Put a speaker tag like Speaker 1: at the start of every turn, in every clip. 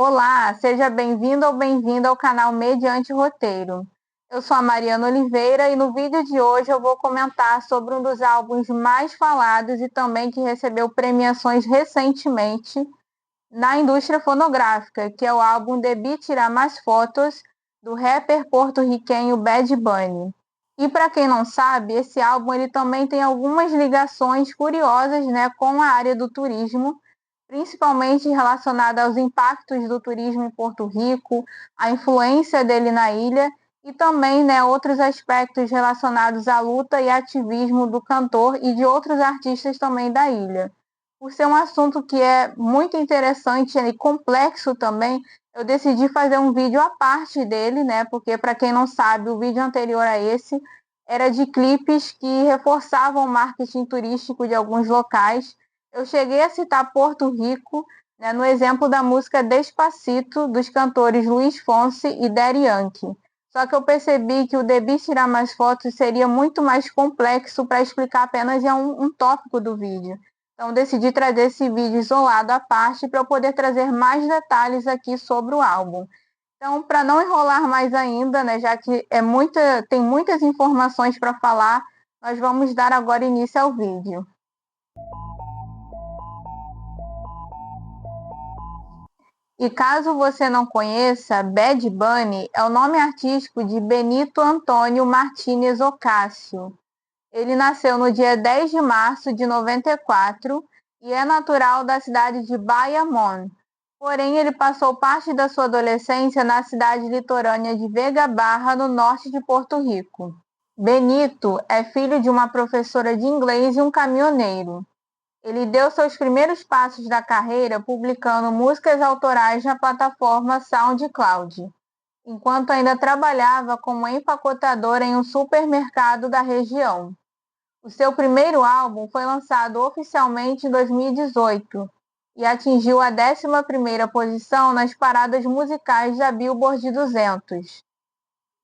Speaker 1: Olá, seja bem-vindo ou bem-vinda ao canal Mediante Roteiro. Eu sou a Mariana Oliveira e no vídeo de hoje eu vou comentar sobre um dos álbuns mais falados e também que recebeu premiações recentemente na indústria fonográfica, que é o álbum Debí Tirar Mais Fotos, do rapper porto-riquenho Bad Bunny. E para quem não sabe, esse álbum ele também tem algumas ligações curiosas, com a área do turismo, principalmente relacionada aos impactos do turismo em Porto Rico, a influência dele na ilha e também, outros aspectos relacionados à luta e ativismo do cantor e de outros artistas também da ilha. Por ser um assunto que é muito interessante e complexo também, eu decidi fazer um vídeo à parte dele, porque para quem não sabe, o vídeo anterior a esse era de clipes que reforçavam o marketing turístico de alguns locais. Eu cheguei a citar Porto Rico, no exemplo da música Despacito, dos cantores Luiz Fonsi e Daddy Yankee. Só que eu percebi que o Debí Tirar Mais Fotos seria muito mais complexo para explicar apenas em um tópico do vídeo. Então, decidi trazer esse vídeo isolado à parte para eu poder trazer mais detalhes aqui sobre o álbum. Então, para não enrolar mais ainda, já que tem muitas informações para falar, nós vamos dar agora início ao vídeo. E caso você não conheça, Bad Bunny é o nome artístico de Benito Antônio Martínez Ocasio. Ele nasceu no dia 10 de março de 94 e é natural da cidade de Bayamón. Porém, ele passou parte da sua adolescência na cidade litorânea de Vega Barra, no norte de Porto Rico. Benito é filho de uma professora de inglês e um caminhoneiro. Ele deu seus primeiros passos da carreira publicando músicas autorais na plataforma SoundCloud, enquanto ainda trabalhava como empacotadora em um supermercado da região. O seu primeiro álbum foi lançado oficialmente em 2018 e atingiu a 11ª posição nas paradas musicais da Billboard 200.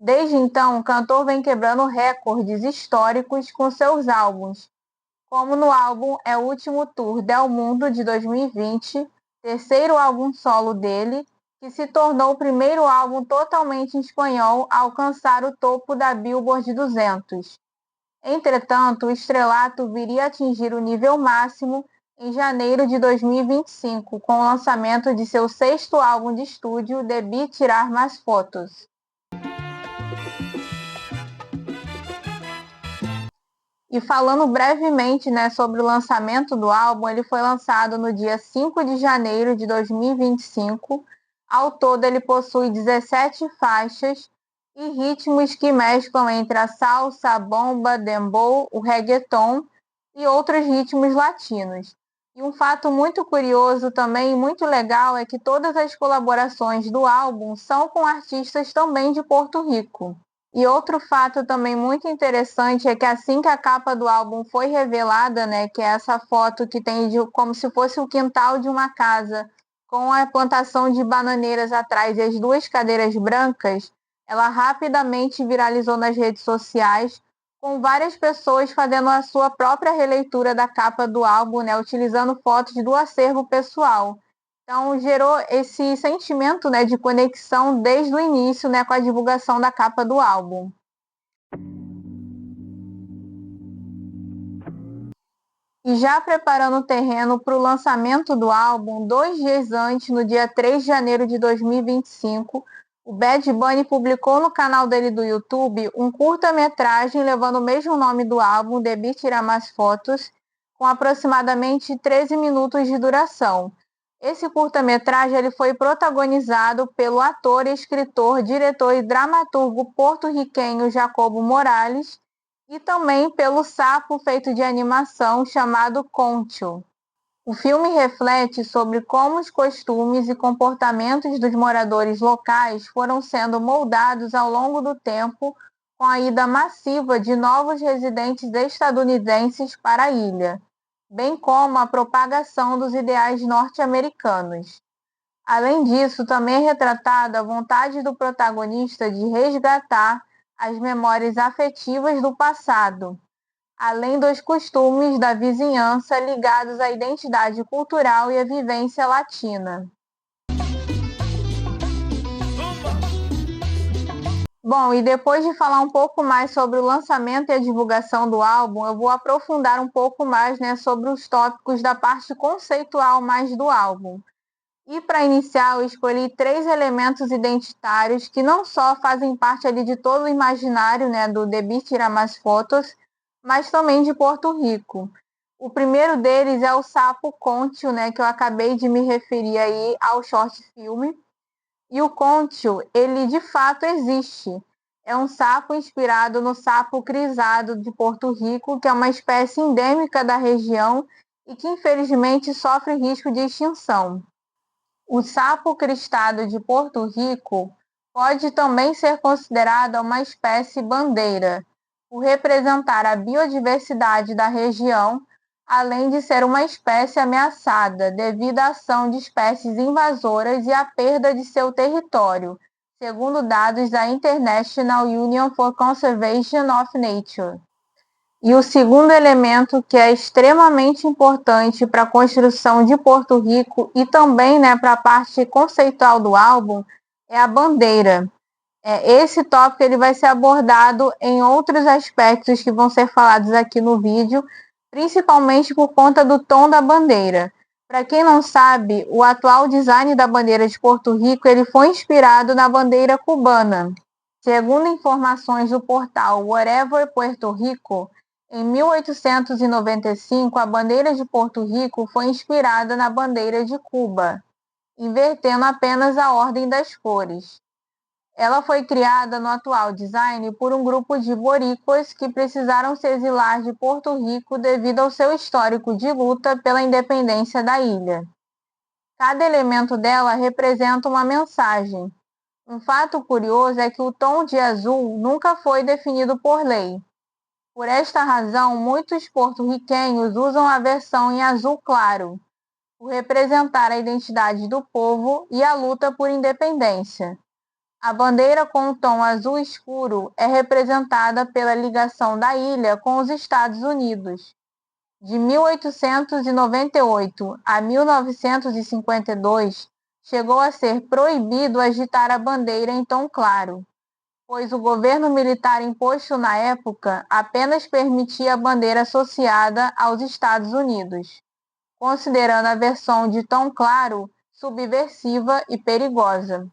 Speaker 1: Desde então, o cantor vem quebrando recordes históricos com seus álbuns, como no álbum É o Último Tour del Mundo de 2020, terceiro álbum solo dele, que se tornou o primeiro álbum totalmente em espanhol a alcançar o topo da Billboard 200. Entretanto, o estrelato viria a atingir o nível máximo em janeiro de 2025, com o lançamento de seu sexto álbum de estúdio, Debí Tirar Mais Fotos. E falando brevemente, sobre o lançamento do álbum, ele foi lançado no dia 5 de janeiro de 2025. Ao todo, ele possui 17 faixas e ritmos que mesclam entre a salsa, a bomba, dembow, o reggaeton e outros ritmos latinos. E um fato muito curioso também e muito legal é que todas as colaborações do álbum são com artistas também de Porto Rico. E outro fato também muito interessante é que assim que a capa do álbum foi revelada, que é essa foto que tem como se fosse o quintal de uma casa, com a plantação de bananeiras atrás e as duas cadeiras brancas, ela rapidamente viralizou nas redes sociais, com várias pessoas fazendo a sua própria releitura da capa do álbum, utilizando fotos do acervo pessoal. Então, gerou esse sentimento, de conexão desde o início, com a divulgação da capa do álbum. E já preparando o terreno para o lançamento do álbum, 2 dias antes, no dia 3 de janeiro de 2025, o Bad Bunny publicou no canal dele do YouTube um curta-metragem levando o mesmo nome do álbum, Debí Tirar Mais Fotos, com aproximadamente 13 minutos de duração. Esse curta-metragem ele foi protagonizado pelo ator, escritor, diretor e dramaturgo porto-riquenho Jacobo Morales e também pelo sapo feito de animação chamado Concho. O filme reflete sobre como os costumes e comportamentos dos moradores locais foram sendo moldados ao longo do tempo com a ida massiva de novos residentes estadunidenses para a ilha, bem como a propagação dos ideais norte-americanos. Além disso, também é retratada a vontade do protagonista de resgatar as memórias afetivas do passado, além dos costumes da vizinhança ligados à identidade cultural e à vivência latina. Bom, e depois de falar um pouco mais sobre o lançamento e a divulgação do álbum, eu vou aprofundar um pouco mais, né, sobre os tópicos da parte conceitual mais do álbum. E para iniciar, eu escolhi 3 elementos identitários que não só fazem parte ali de todo o imaginário, né, do Debir Tirar Mais Fotos, mas também de Porto Rico. O primeiro deles é o sapo côntio, né, que eu acabei de me referir aí ao short filme. E o côntio, ele de fato existe. É um sapo inspirado no sapo crisado de Porto Rico, que é uma espécie endêmica da região e que infelizmente sofre risco de extinção. O sapo cristado de Porto Rico pode também ser considerado uma espécie bandeira, por representar a biodiversidade da região, além de ser uma espécie ameaçada devido à ação de espécies invasoras e à perda de seu território, segundo dados da International Union for Conservation of Nature. E o segundo elemento que é extremamente importante para a construção de Porto Rico e também, né, para a parte conceitual do álbum é a bandeira. Esse tópico ele vai ser abordado em outros aspectos que vão ser falados aqui no vídeo, principalmente por conta do tom da bandeira. Para quem não sabe, o atual design da bandeira de Porto Rico ele foi inspirado na bandeira cubana. Segundo informações do portal Whatever Puerto Rico, em 1895, a bandeira de Porto Rico foi inspirada na bandeira de Cuba, invertendo apenas a ordem das cores. Ela foi criada no atual design por um grupo de boríquas que precisaram se exilar de Porto Rico devido ao seu histórico de luta pela independência da ilha. Cada elemento dela representa uma mensagem. Um fato curioso é que o tom de azul nunca foi definido por lei. Por esta razão, muitos porto-riquenhos usam a versão em azul claro, por representar a identidade do povo e a luta por independência. A bandeira com o tom azul escuro é representada pela ligação da ilha com os Estados Unidos. De 1898 a 1952, chegou a ser proibido agitar a bandeira em tom claro, pois o governo militar imposto na época apenas permitia a bandeira associada aos Estados Unidos, considerando a versão de tom claro subversiva e perigosa.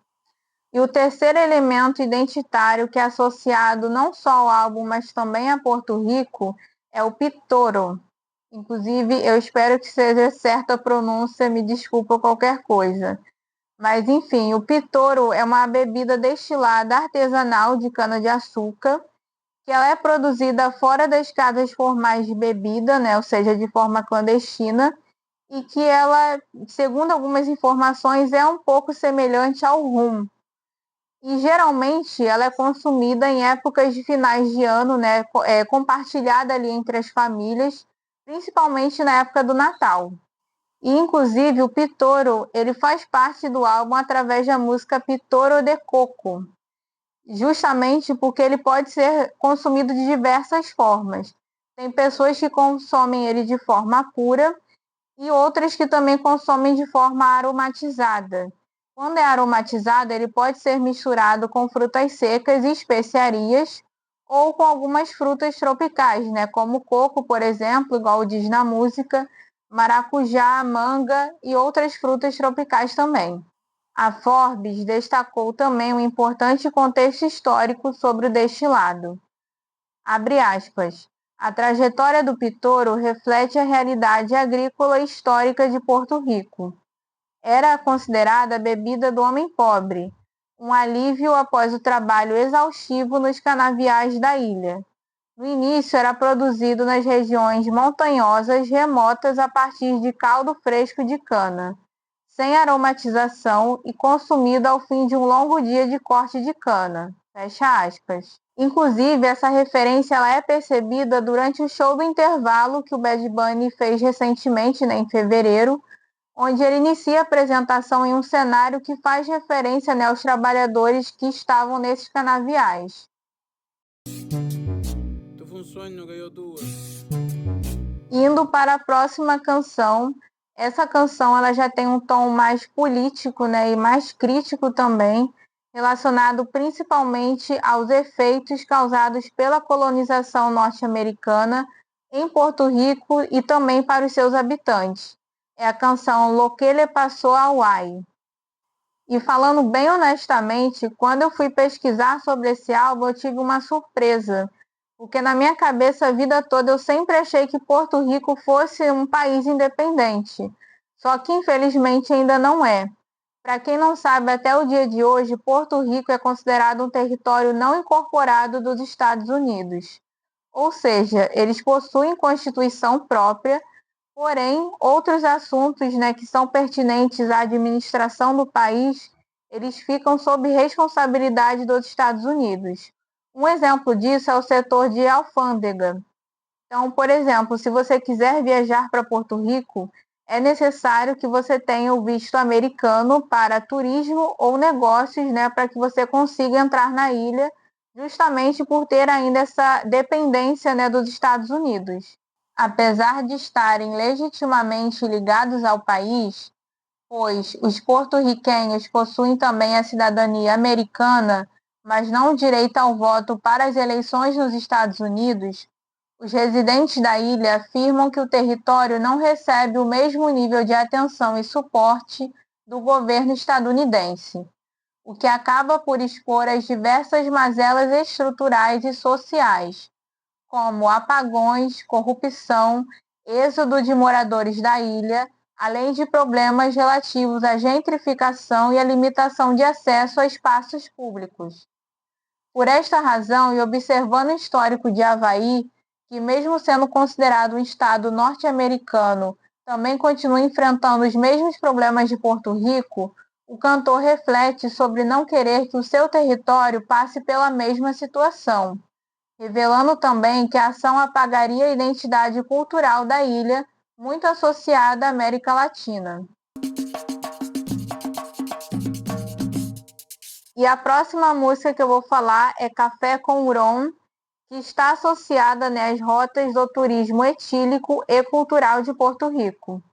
Speaker 1: E o terceiro elemento identitário que é associado não só ao álbum, mas também a Porto Rico, é o pitoro. Inclusive, eu espero que seja certa a pronúncia, me desculpa qualquer coisa. Mas, enfim, o pitoro é uma bebida destilada artesanal de cana-de-açúcar, que ela é produzida fora das casas formais de bebida, né, ou seja, de forma clandestina, e que ela, segundo algumas informações, é um pouco semelhante ao rum. E geralmente ela é consumida em épocas de finais de ano, né, compartilhada ali entre as famílias, principalmente na época do Natal. E, inclusive, o Pitoro, ele faz parte do álbum através da música Pitoro de Coco, justamente porque ele pode ser consumido de diversas formas. Tem pessoas que consomem ele de forma pura e outras que também consomem de forma aromatizada. Quando é aromatizado, ele pode ser misturado com frutas secas e especiarias ou com algumas frutas tropicais, né, como coco, por exemplo, igual diz na música, maracujá, manga e outras frutas tropicais também. A Forbes destacou também um importante contexto histórico sobre o destilado. Abre aspas. A trajetória do Pitoro reflete a realidade agrícola histórica de Porto Rico. Era considerada a bebida do homem pobre, um alívio após o trabalho exaustivo nos canaviais da ilha. No início, era produzido nas regiões montanhosas remotas a partir de caldo fresco de cana, sem aromatização e consumido ao fim de um longo dia de corte de cana. Fecha aspas. Inclusive, essa referência ela é percebida durante o show do intervalo que o Bad Bunny fez recentemente, né, em fevereiro, onde ele inicia a apresentação em um cenário que faz referência, né, aos trabalhadores que estavam nesses canaviais. Indo para a próxima canção, essa canção ela já tem um tom mais político, né, e mais crítico também, relacionado principalmente aos efeitos causados pela colonização norte-americana em Porto Rico e também para os seus habitantes. É a canção Lo que le passó a Hawaii. E falando bem honestamente, quando eu fui pesquisar sobre esse álbum, eu tive uma surpresa, porque na minha cabeça a vida toda eu sempre achei que Porto Rico fosse um país independente, só que infelizmente ainda não é. Para quem não sabe, até o dia de hoje, Porto Rico é considerado um território não incorporado dos Estados Unidos. Ou seja, eles possuem constituição própria, porém, outros assuntos, né, que são pertinentes à administração do país, eles ficam sob responsabilidade dos Estados Unidos. Um exemplo disso é o setor de alfândega. Então, por exemplo, se você quiser viajar para Porto Rico, é necessário que você tenha o visto americano para turismo ou negócios, né, para que você consiga entrar na ilha, justamente por ter ainda essa dependência, né, dos Estados Unidos. Apesar de estarem legitimamente ligados ao país, pois os porto-riquenhos possuem também a cidadania americana, mas não o direito ao voto para as eleições nos Estados Unidos, os residentes da ilha afirmam que o território não recebe o mesmo nível de atenção e suporte do governo estadunidense, o que acaba por expor as diversas mazelas estruturais e sociais, como apagões, corrupção, êxodo de moradores da ilha, além de problemas relativos à gentrificação e à limitação de acesso a espaços públicos. Por esta razão, e observando o histórico de Havaí, que mesmo sendo considerado um estado norte-americano, também continua enfrentando os mesmos problemas de Porto Rico, o cantor reflete sobre não querer que o seu território passe pela mesma situação, revelando também que a ação apagaria a identidade cultural da ilha, muito associada à América Latina. E a próxima música que eu vou falar é Café com Huron, que está associada, né, às rotas do turismo etílico e cultural de Porto Rico.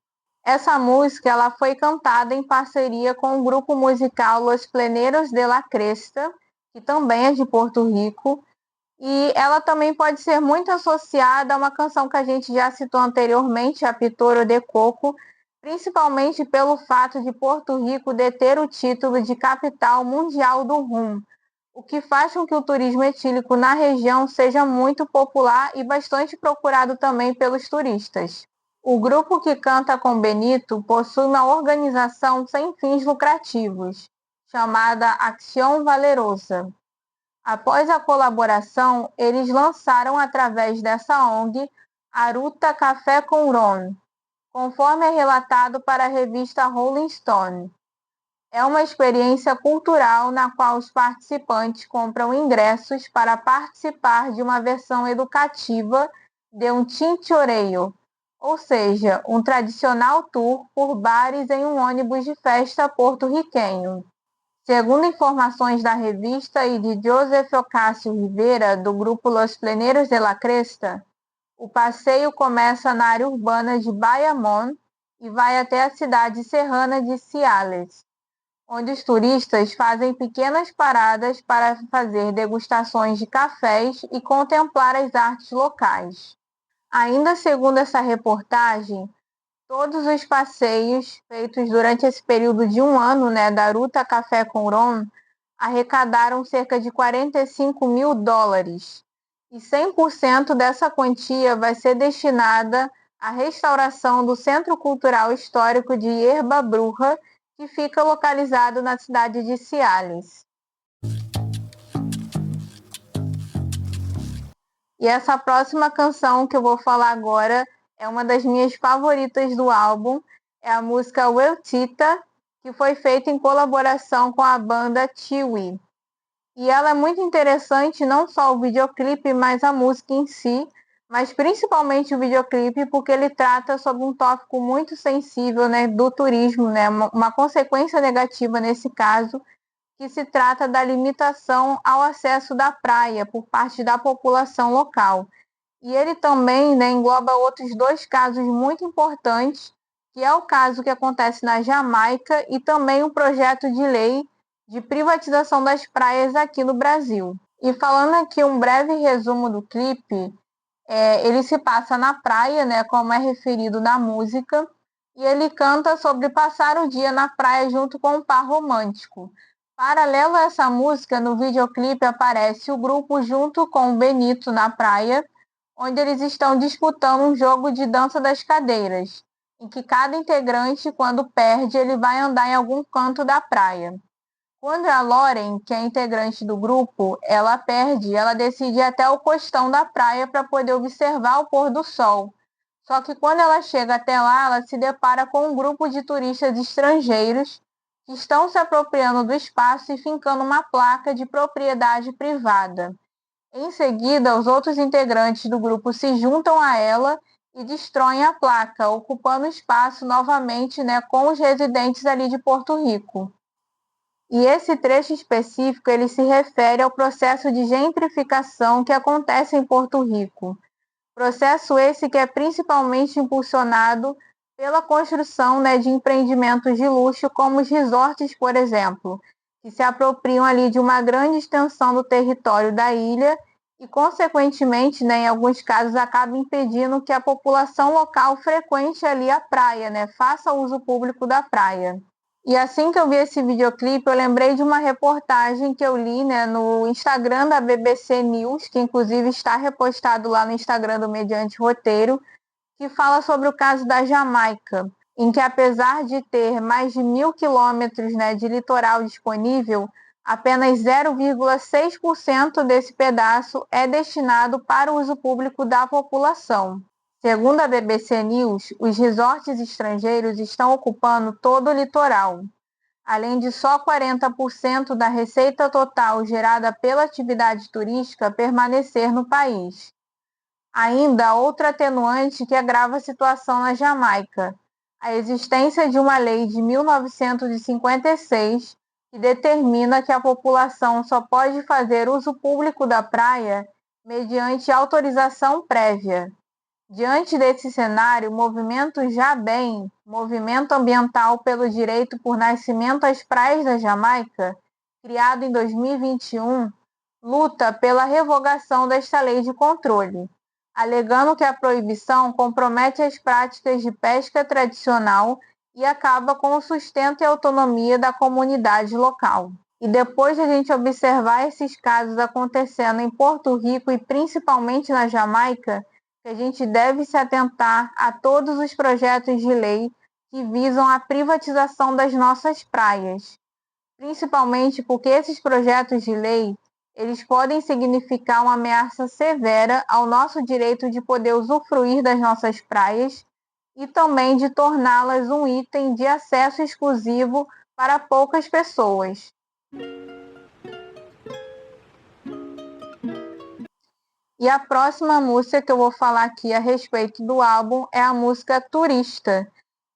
Speaker 1: Essa música ela foi cantada em parceria com o grupo musical Los Pleneros de la Cresta, que também é de Porto Rico, e ela também pode ser muito associada a uma canção que a gente já citou anteriormente, a Pitoro de Coco, principalmente pelo fato de Porto Rico deter o título de capital mundial do rum, o que faz com que o turismo etílico na região seja muito popular e bastante procurado também pelos turistas. O grupo que canta com Benito possui uma organização sem fins lucrativos, chamada Acción Valerosa. Após a colaboração, eles lançaram através dessa ONG Aruta Café com Ron, conforme é relatado para a revista Rolling Stone. É uma experiência cultural na qual os participantes compram ingressos para participar de uma versão educativa de um tintoreio, ou seja, um tradicional tour por bares em um ônibus de festa porto-riquenho. Segundo informações da revista e de Joseph Ocasio Rivera, do grupo Los Pleneros de la Cresta, o passeio começa na área urbana de Bayamón e vai até a cidade serrana de Ciales, onde os turistas fazem pequenas paradas para fazer degustações de cafés e contemplar as artes locais. Ainda segundo essa reportagem, todos os passeios feitos durante esse período de um ano, né, da Ruta Café com Ron, arrecadaram cerca de $45 mil, e 100% dessa quantia vai ser destinada à restauração do Centro Cultural Histórico de Yerba Bruja, que fica localizado na cidade de Ciales. E essa próxima canção que eu vou falar agora é uma das minhas favoritas do álbum, é a música Weltita, que foi feita em colaboração com a banda Tiwi. E ela é muito interessante, não só o videoclipe, mas a música em si, mas principalmente o videoclipe, porque ele trata sobre um tópico muito sensível, né, do turismo, né, uma consequência negativa nesse caso, que se trata da limitação ao acesso da praia por parte da população local. E ele também, né, engloba outros dois casos muito importantes, que é o caso que acontece na Jamaica e também um projeto de lei de privatização das praias aqui no Brasil. E falando aqui um breve resumo do clipe, ele se passa na praia, né, como é referido na música, e ele canta sobre passar o dia na praia junto com um par romântico. Paralelo a essa música, no videoclipe aparece o grupo junto com o Benito na praia, onde eles estão disputando um jogo de dança das cadeiras, em que cada integrante, quando perde, ele vai andar em algum canto da praia. Quando a Lauren, que é integrante do grupo, ela perde, ela decide ir até o costão da praia para poder observar o pôr do sol. Só que quando ela chega até lá, ela se depara com um grupo de turistas estrangeiros que estão se apropriando do espaço e fincando uma placa de propriedade privada. Em seguida, os outros integrantes do grupo se juntam a ela e destroem a placa, ocupando o espaço novamente, né, com os residentes ali de Porto Rico. E esse trecho específico ele se refere ao processo de gentrificação que acontece em Porto Rico. Processo esse que é principalmente impulsionado pela construção, né, de empreendimentos de luxo, como os resorts, por exemplo, que se apropriam ali de uma grande extensão do território da ilha e, consequentemente, né, em alguns casos, acaba impedindo que a população local frequente ali a praia, né, faça uso público da praia. E assim que eu vi esse videoclipe, eu lembrei de uma reportagem que eu li, né, no Instagram da BBC News, que inclusive está repostado lá no Instagram do Mediante Roteiro, que fala sobre o caso da Jamaica, em que apesar de ter mais de 1.000 quilômetros, né, de litoral disponível, apenas 0,6% desse pedaço é destinado para o uso público da população. Segundo a BBC News, os resorts estrangeiros estão ocupando todo o litoral, além de só 40% da receita total gerada pela atividade turística permanecer no país. Ainda há outra atenuante que agrava a situação na Jamaica: a existência de uma lei de 1956 que determina que a população só pode fazer uso público da praia mediante autorização prévia. Diante desse cenário, o movimento JABEM, Movimento Ambiental pelo Direito por Nascimento às Praias da Jamaica, criado em 2021, luta pela revogação desta lei de controle, alegando que a proibição compromete as práticas de pesca tradicional e acaba com o sustento e autonomia da comunidade local. E depois de a gente observar esses casos acontecendo em Porto Rico e principalmente na Jamaica, que a gente deve se atentar a todos os projetos de lei que visam a privatização das nossas praias, principalmente porque esses projetos de lei, eles podem significar uma ameaça severa ao nosso direito de poder usufruir das nossas praias e também de torná-las um item de acesso exclusivo para poucas pessoas. E a próxima música que eu vou falar aqui a respeito do álbum é a música Turista,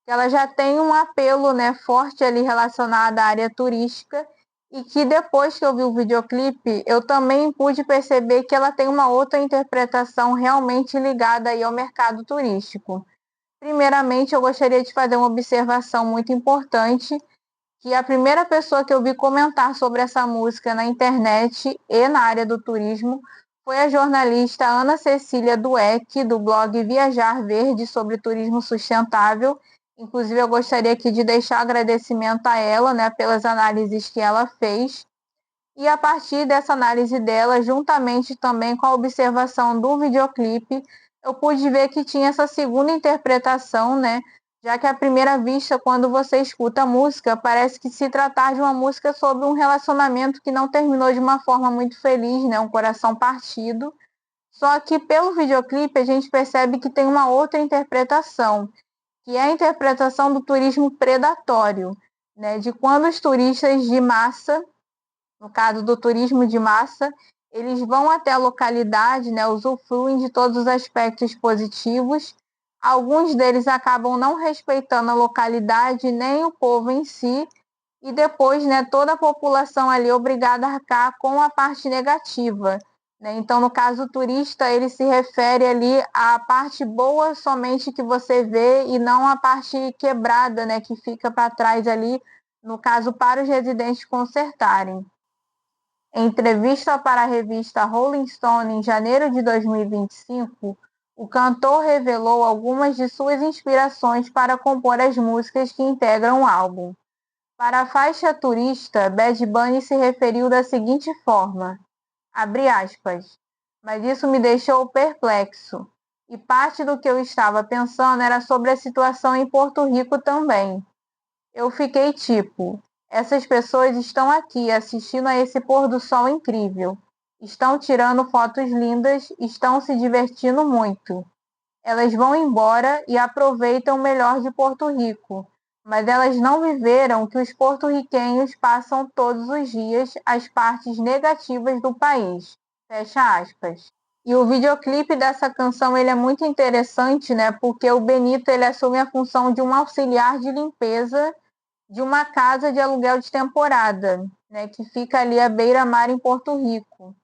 Speaker 1: que ela já tem um apelo, né, forte ali relacionado à área turística e que depois que eu vi o videoclipe, eu também pude perceber que ela tem uma outra interpretação realmente ligada aí ao mercado turístico. Primeiramente, eu gostaria de fazer uma observação muito importante, que a primeira pessoa que eu vi comentar sobre essa música na internet e na área do turismo foi a jornalista Ana Cecília Dueck, do blog Viajar Verde, sobre turismo sustentável. Inclusive, eu gostaria aqui de deixar agradecimento a ela, né, pelas análises que ela fez. E a partir dessa análise dela, juntamente também com a observação do videoclipe, eu pude ver que tinha essa segunda interpretação, né? Já que à primeira vista, quando você escuta a música, parece que se tratar de uma música sobre um relacionamento que não terminou de uma forma muito feliz, né? Um coração partido. Só que pelo videoclipe a gente percebe que tem uma outra interpretação, que é a interpretação do turismo predatório, né? De quando os turistas de massa, no caso do turismo de massa, eles vão até a localidade, né, usufruem de todos os aspectos positivos. Alguns deles acabam não respeitando a localidade nem o povo em si, e depois, né, toda a população ali é obrigada a arcar com a parte negativa, né? Então, no caso do turista, ele se refere ali à parte boa somente que você vê e não a parte quebrada, né, que fica para trás ali no caso, para os residentes consertarem. Em entrevista para a revista Rolling Stone em janeiro de 2025, o cantor revelou algumas de suas inspirações para compor as músicas que integram o álbum. Para a faixa Turista, Bad Bunny se referiu da seguinte forma, abre aspas, mas isso me deixou perplexo. E parte do que eu estava pensando era sobre a situação em Porto Rico também. Eu fiquei tipo, essas pessoas estão aqui assistindo a esse pôr do sol incrível. Estão tirando fotos lindas, estão se divertindo muito. Elas vão embora e aproveitam o melhor de Porto Rico, mas elas não viveram que os porto-riquenhos passam todos os dias as partes negativas do país. Fecha aspas. E o videoclipe dessa canção ele é muito interessante, né? Porque o Benito ele assume a função de um auxiliar de limpeza de uma casa de aluguel de temporada, né? Que fica ali à beira-mar em Porto Rico.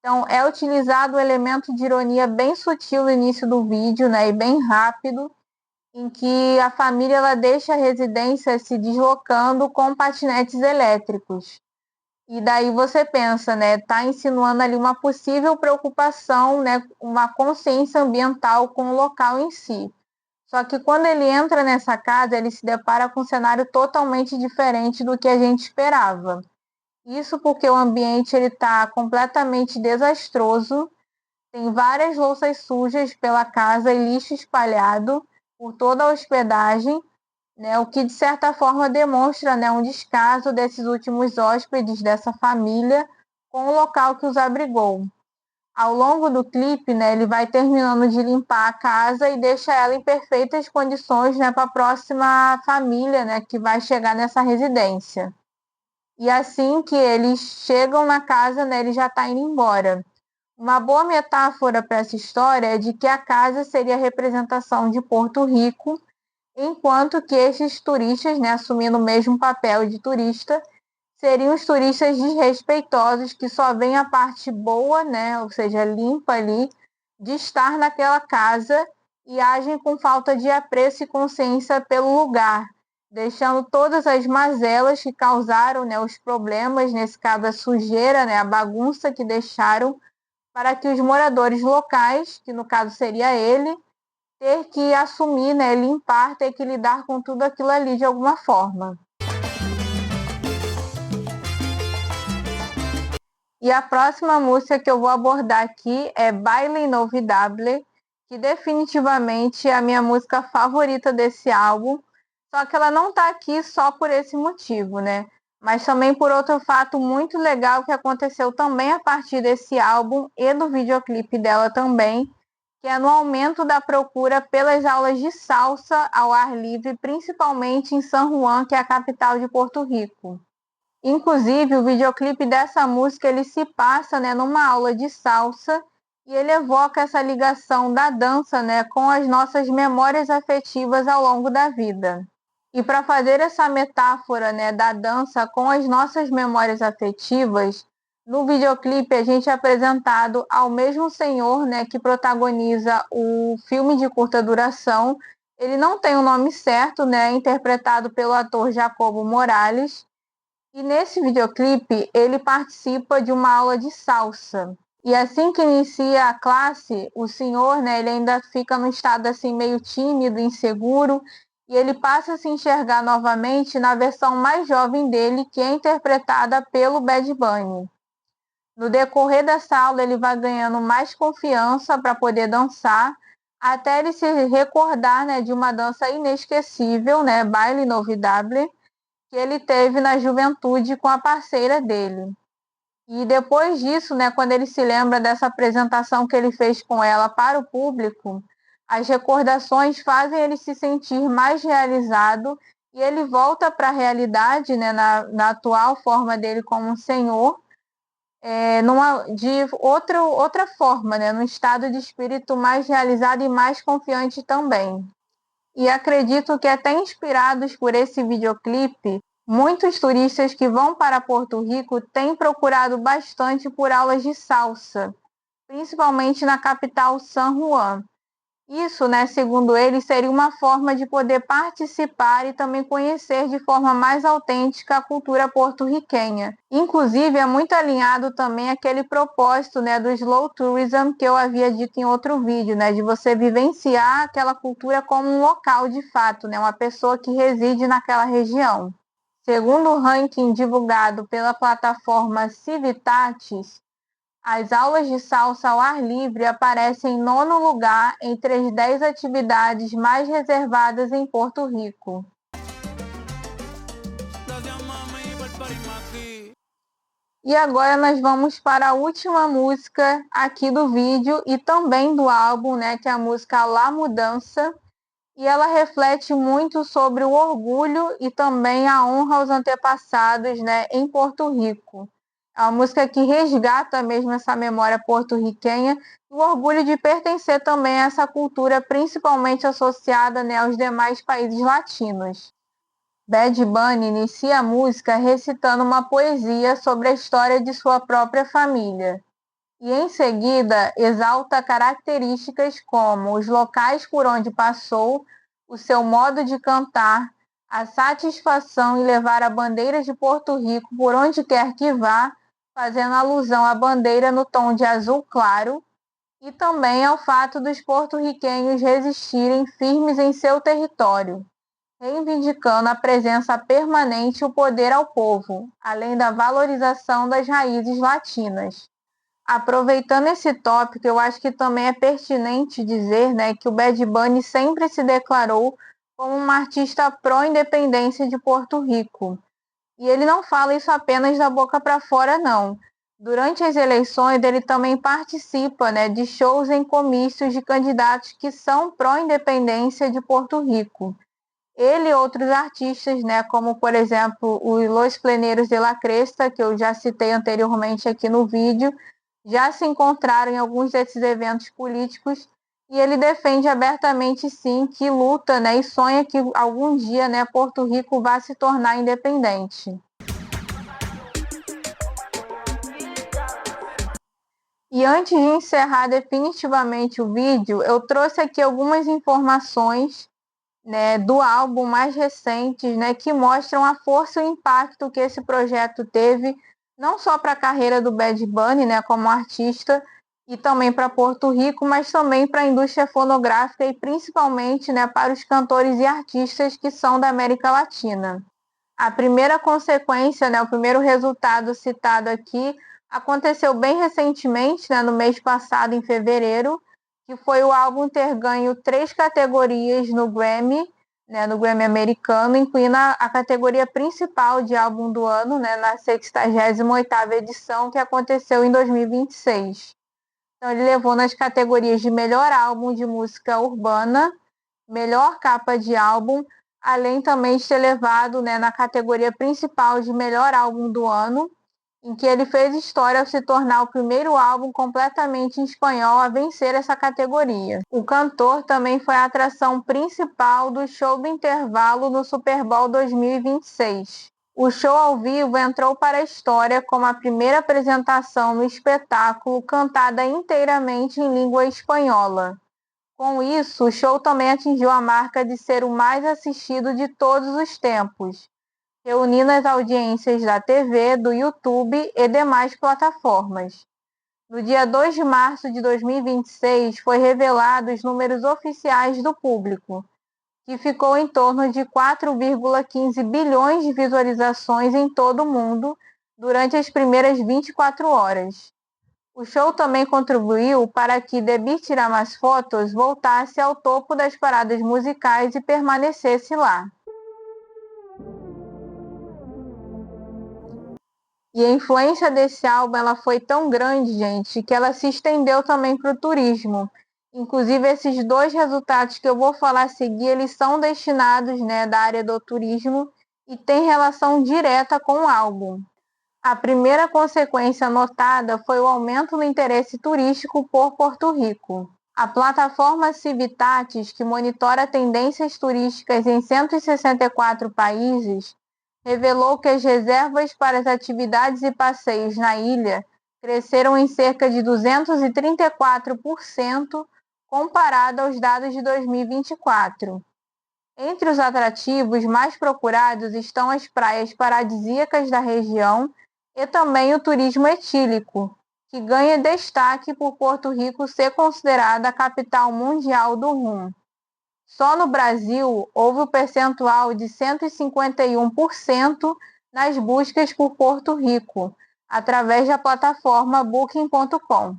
Speaker 1: Então, é utilizado um elemento de ironia bem sutil no início do vídeo, né, e bem rápido, em que a família ela deixa a residência se deslocando com patinetes elétricos. E daí você pensa, né, tá insinuando ali uma possível preocupação, né, uma consciência ambiental com o local em si. Só que quando ele entra nessa casa, ele se depara com um cenário totalmente diferente do que a gente esperava. Isso porque o ambiente ele está completamente desastroso, tem várias louças sujas pela casa e lixo espalhado por toda a hospedagem, né, o que de certa forma demonstra, né, um descaso desses últimos hóspedes dessa família com o local que os abrigou. Ao longo do clipe, né, ele vai terminando de limpar a casa e deixa ela em perfeitas condições, né, para a próxima família, né, que vai chegar nessa residência. E assim que eles chegam na casa, né, ele já está indo embora. Uma boa metáfora para essa história é de que a casa seria a representação de Porto Rico, enquanto que esses turistas, né, assumindo o mesmo papel de turista, seriam os turistas desrespeitosos que só veem a parte boa, né, ou seja, limpa ali, de estar naquela casa e agem com falta de apreço e consciência pelo lugar, deixando todas as mazelas que causaram, né, os problemas, nesse caso a sujeira, né, a bagunça que deixaram, para que os moradores locais, que no caso seria ele, ter que assumir, né, limpar, ter que lidar com tudo aquilo ali de alguma forma. E a próxima música que eu vou abordar aqui é Baile Inolvidable, que definitivamente é a minha música favorita desse álbum, só que ela não está aqui só por esse motivo, né? Mas também por outro fato muito legal que aconteceu também a partir desse álbum e do videoclipe dela também, que é no aumento da procura pelas aulas de salsa ao ar livre, principalmente em San Juan, que é a capital de Porto Rico. Inclusive, o videoclipe dessa música ele se passa, né, numa aula de salsa e ele evoca essa ligação da dança, né, com as nossas memórias afetivas ao longo da vida. E para fazer essa metáfora, né, da dança com as nossas memórias afetivas, no videoclipe a gente é apresentado ao mesmo senhor, né, que protagoniza o filme de curta duração. Ele não tem o nome certo, né, interpretado pelo ator Jacobo Morales. E nesse videoclipe ele participa de uma aula de salsa. E assim que inicia a classe, o senhor, né, ele ainda fica num estado assim meio tímido, inseguro, e ele passa a se enxergar novamente na versão mais jovem dele, que é interpretada pelo Bad Bunny. No decorrer dessa aula, ele vai ganhando mais confiança para poder dançar, até ele se recordar, né, de uma dança inesquecível, né, Baile Inolvidable, que ele teve na juventude com a parceira dele. E depois disso, né, quando ele se lembra dessa apresentação que ele fez com ela para o público, as recordações fazem ele se sentir mais realizado e ele volta para a realidade, né, na atual forma dele como um senhor, de outra forma, né, num estado de espírito mais realizado e mais confiante também. E acredito que até inspirados por esse videoclipe, muitos turistas que vão para Porto Rico têm procurado bastante por aulas de salsa, principalmente na capital San Juan. Isso, né, segundo ele, seria uma forma de poder participar e também conhecer de forma mais autêntica a cultura porto-riquenha. Inclusive, é muito alinhado também aquele propósito, né, do slow tourism que eu havia dito em outro vídeo, né, de você vivenciar aquela cultura como um local de fato, né, uma pessoa que reside naquela região. Segundo o ranking divulgado pela plataforma Civitatis, as aulas de salsa ao ar livre aparecem em nono lugar entre as 10 atividades mais reservadas em Porto Rico. E agora nós vamos para a última música aqui do vídeo e também do álbum, né, que é a música La Mudança. E ela reflete muito sobre o orgulho e também a honra aos antepassados, né, em Porto Rico. É uma música que resgata mesmo essa memória porto-riquenha e o orgulho de pertencer também a essa cultura, principalmente associada, né, aos demais países latinos. Bad Bunny inicia a música recitando uma poesia sobre a história de sua própria família e, em seguida, exalta características como os locais por onde passou, o seu modo de cantar, a satisfação em levar a bandeira de Porto Rico por onde quer que vá, fazendo alusão à bandeira no tom de azul claro, e também ao fato dos porto-riquenhos resistirem firmes em seu território, reivindicando a presença permanente e o poder ao povo, além da valorização das raízes latinas. Aproveitando esse tópico, eu acho que também é pertinente dizer, né, que o Bad Bunny sempre se declarou como um artista pró-independência de Porto Rico. E ele não fala isso apenas da boca para fora, não. Durante as eleições, ele também participa, né, de shows em comícios de candidatos que são pró-independência de Porto Rico. Ele e outros artistas, né, como, por exemplo, os Los Pleneiros de la Cresta, que eu já citei anteriormente aqui no vídeo, já se encontraram em alguns desses eventos políticos e ele defende abertamente, sim, que luta, né, e sonha que algum dia, né, Porto Rico vá se tornar independente. E antes de encerrar definitivamente o vídeo, eu trouxe aqui algumas informações, né, do álbum mais recentes, né, que mostram a força e o impacto que esse projeto teve, não só para a carreira do Bad Bunny, né, como artista, e também para Porto Rico, mas também para a indústria fonográfica e principalmente, né, para os cantores e artistas que são da América Latina. A primeira consequência, né, o primeiro resultado citado aqui, aconteceu bem recentemente, né, no mês passado, em fevereiro, que foi o álbum ter ganho 3 categorias no Grammy, né, no Grammy americano, incluindo a categoria principal de álbum do ano, né, na 68ª edição, que aconteceu em 2026. Então, ele levou nas categorias de melhor álbum de música urbana, melhor capa de álbum, além também de ter levado, né, na categoria principal de melhor álbum do ano, em que ele fez história ao se tornar o primeiro álbum completamente em espanhol a vencer essa categoria. O cantor também foi a atração principal do show do intervalo no Super Bowl 2026. O show ao vivo entrou para a história como a primeira apresentação no espetáculo cantada inteiramente em língua espanhola. Com isso, o show também atingiu a marca de ser o mais assistido de todos os tempos, reunindo as audiências da TV, do YouTube e demais plataformas. No dia 2 de março de 2026, foi revelado os números oficiais do público, que ficou em torno de 4,15 bilhões de visualizações em todo o mundo durante as primeiras 24 horas. O show também contribuiu para que Debí Tirar Mais Fotos voltasse ao topo das paradas musicais e permanecesse lá. E a influência desse álbum ela foi tão grande, gente, que ela se estendeu também para o turismo. Inclusive, esses 2 resultados que eu vou falar a seguir, eles são destinados, né, da área do turismo e têm relação direta com o álbum. A primeira consequência notada foi o aumento no interesse turístico por Porto Rico. A plataforma Civitatis, que monitora tendências turísticas em 164 países, revelou que as reservas para as atividades e passeios na ilha cresceram em cerca de 234% comparado aos dados de 2024. Entre os atrativos mais procurados estão as praias paradisíacas da região e também o turismo etílico, que ganha destaque por Porto Rico ser considerada a capital mundial do rum. Só no Brasil houve o percentual de 151% nas buscas por Porto Rico, através da plataforma Booking.com.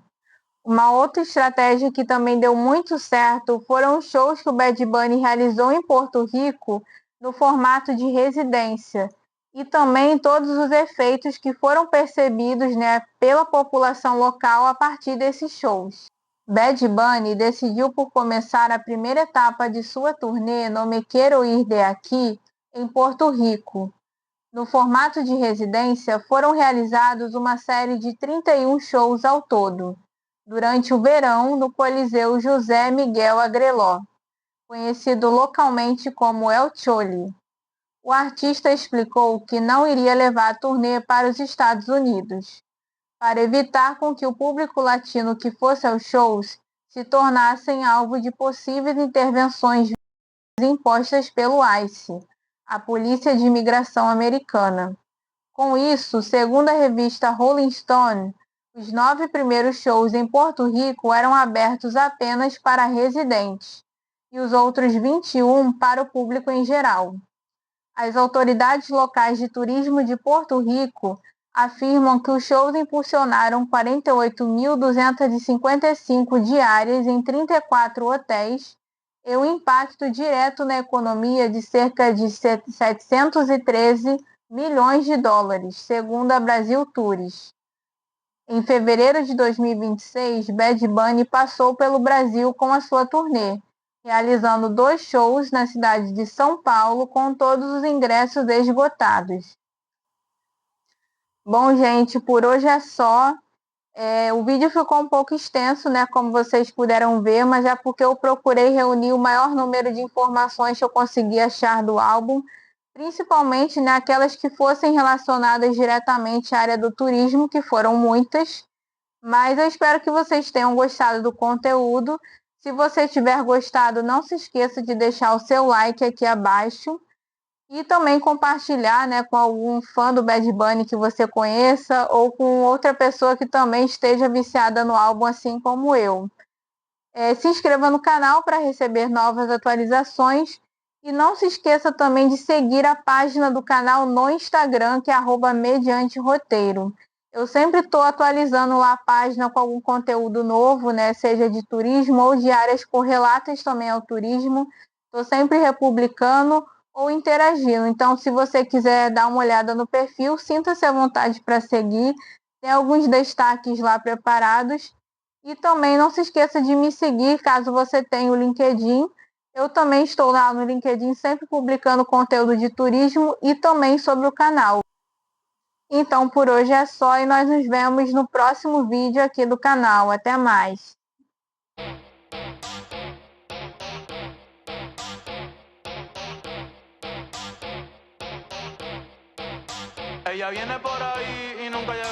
Speaker 1: Uma outra estratégia que também deu muito certo foram os shows que o Bad Bunny realizou em Porto Rico no formato de residência e também todos os efeitos que foram percebidos, né, pela população local a partir desses shows. Bad Bunny decidiu por começar a primeira etapa de sua turnê No Me Quero Ir de Aqui em Porto Rico. No formato de residência, foram realizados uma série de 31 shows ao todo, durante o verão no Coliseu José Miguel Agreló, conhecido localmente como El Choli. O artista explicou que não iria levar a turnê para os Estados Unidos, para evitar com que o público latino que fosse aos shows se tornassem alvo de possíveis intervenções impostas pelo ICE, a Polícia de Imigração Americana. Com isso, segundo a revista Rolling Stone, os 9 primeiros shows em Porto Rico eram abertos apenas para residentes e os outros 21 para o público em geral. As autoridades locais de turismo de Porto Rico afirmam que os shows impulsionaram 48.255 diárias em 34 hotéis e um impacto direto na economia de cerca de 713 milhões de dólares, segundo a Brasil Tours. Em fevereiro de 2026, Bad Bunny passou pelo Brasil com a sua turnê, realizando 2 shows na cidade de São Paulo com todos os ingressos esgotados. Bom, gente, por hoje é só. O vídeo ficou um pouco extenso, né, como vocês puderam ver, mas é porque eu procurei reunir o maior número de informações que eu consegui achar do álbum, principalmente naquelas que fossem relacionadas diretamente à área do turismo, que foram muitas, mas eu espero que vocês tenham gostado do conteúdo. Se você tiver gostado, não se esqueça de deixar o seu like aqui abaixo e também compartilhar, né, com algum fã do Bad Bunny que você conheça ou com outra pessoa que também esteja viciada no álbum, assim como eu. Se inscreva no canal para receber novas atualizações e não se esqueça também de seguir a página do canal no Instagram, que é @medianteroteiro. Eu sempre estou atualizando lá a página com algum conteúdo novo, né, seja de turismo ou de áreas correlatas também ao turismo. Estou sempre republicando ou interagindo. Então, se você quiser dar uma olhada no perfil, sinta-se à vontade para seguir. Tem alguns destaques lá preparados. E também não se esqueça de me seguir caso você tenha o LinkedIn. Eu também estou lá no LinkedIn sempre publicando conteúdo de turismo e também sobre o canal. Então, por hoje é só e nós nos vemos no próximo vídeo aqui do canal. Até mais!
Speaker 2: Ella viene por ahí y nunca llega.